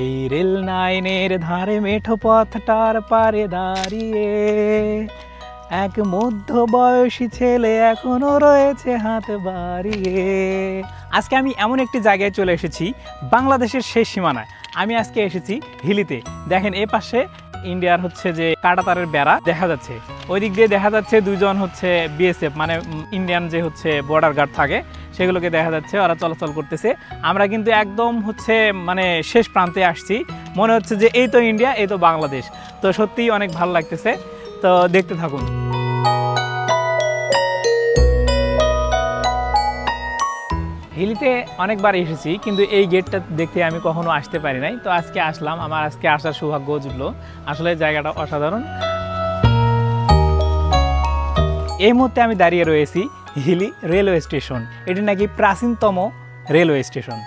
এই রেল লাইনের ধারে মেঠো পথটার পারে দাঁড়িয়ে এক মধ্যবয়সী ছেলে এখনো রয়েছে হাত বাড়িয়ে। আজকে আমি এমন একটি জায়গায় চলে এসেছি, বাংলাদেশের শেষ সীমানায়। আমি আজকে এসেছি হিলিতে। দেখেন এ পাশে ইন্ডিয়ার হচ্ছে যে কাঁটাতারের বেড়া দেখা যাচ্ছে, ওই দিক দিয়ে দেখা যাচ্ছে দুইজন হচ্ছে বিএসএফ মানে ইন্ডিয়ান যে হচ্ছে বর্ডার গার্ড থাকে সেগুলোকে দেখা যাচ্ছে, ওরা চলাচল করতেছে। আমরা কিন্তু একদম হচ্ছে মানে শেষ প্রান্তে আসছি, মনে হচ্ছে যে এই তো ইন্ডিয়া, এই তো বাংলাদেশ। তো সত্যিই অনেক ভালো লাগতেছে, তো দেখতে থাকুন। হিলিতে অনেকবার এসেছি, কিন্তু এই গেটটা দেখতে আমি কখনো আসতে পারি নাই। তো আজকে আসলাম, আমার আজকে আসার সৌভাগ্য জুটলো। আসলে জায়গাটা অসাধারণ। এই মুহূর্তে আমি দাঁড়িয়ে রয়েছি হিলি রেলওয়ে স্টেশন। এটি নাকি প্রাচীনতম রেলওয়ে স্টেশন।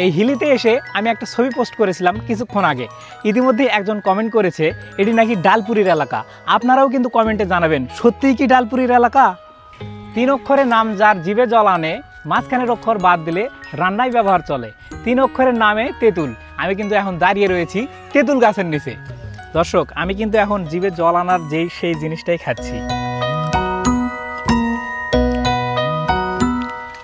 এই হিলিতে এসে আমি একটা ছবি পোস্ট করেছিলাম কিছুক্ষণ আগে। ইতিমধ্যে একজন কমেন্ট করেছে এটি নাকি ডালপুরির এলাকা। আপনারাও কিন্তু কমেন্টে জানাবেন সত্যিই কি ডালপুরির এলাকা। 3 অক্ষরের নাম যার জিভে জল আনে, মাঝখানের অক্ষর বাদ দিলে রান্নায় ব্যবহার চলে। 3 অক্ষরের নামে তেঁতুল। আমি কিন্তু এখন দাঁড়িয়ে রয়েছি তেঁতুল গাছের নিচে। দর্শক, আমি কিন্তু এখন জিভে জল আনার সেই জিনিসটাই খাচ্ছি।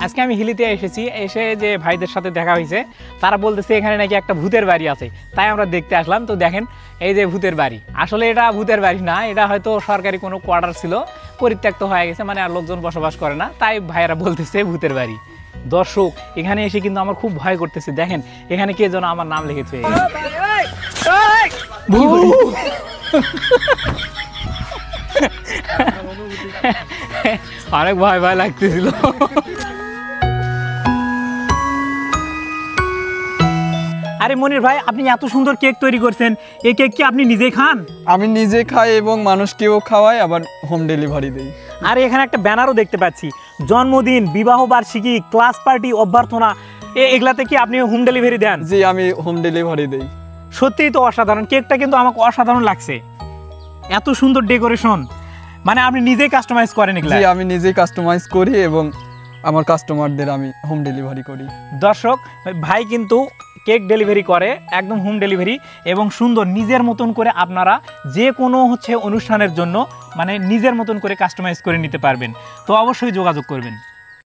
আজকে আমি হিলিতে এসেছি, এসে যে ভাইদের সাথে দেখা হয়েছে তারা বলতেছে এখানে নাকি একটা ভূতের বাড়ি আছে, তাই আমরা দেখতে আসলাম। তো দেখেন এই যে ভূতের বাড়ি, আসলে এটা ভূতের বাড়ি না, এটা হয়তো সরকারি কোনো কোয়ার্টার ছিল, পরিত্যক্ত হয়ে গেছে, মানে আর লোকজন বসবাস করে না, তাই ভাইয়েরা বলতেছে ভূতের বাড়ি। দর্শক, এখানে এসে কিন্তু আমার খুব ভয় করতেছে। দেখেন এখানে কে যেন আমার নাম লিখেছে, অনেক ভয় ভয় লাগতেছিল। আরে মনির ভাই, আপনি এত সুন্দর কেক তৈরি করছেন, এই কেক কি আপনি নিজেই খান? আমি নিজে খাই এবং মানুষকেও খাওয়াই, আবার হোম ডেলিভারি দেই। আর এখানে একটা ব্যানারও দেখতে পাচ্ছি, জন্মদিন, বিবাহ বার্ষিকী, ক্লাস পার্টি, অভ্যর্থনা, এগুলাতে কি আপনি হোম ডেলিভারি দেন? জি, আমি হোম ডেলিভারি দেই। সত্যিই তো অসাধারণ, কেকটা কিন্তু আমাকে অসাধারণ লাগছে। এত সুন্দর ডেকোরেশন, মানে আপনি নিজেই কাস্টমাইজ করেন এগুলা? জি, আমি নিজেই কাস্টমাইজ করি এবং আমার কাস্টমারদের আমি হোম ডেলিভারি করি। দর্শক, ভাই কিন্তু কেক ডেলিভারি করে, একদম হোম ডেলিভারি, এবং সুন্দর নিজের মতন করে আপনারা যে কোনো হচ্ছে অনুষ্ঠানের জন্য মানে নিজের মতন করে কাস্টমাইজ করে নিতে পারবেন। তো অবশ্যই যোগাযোগ করবেন।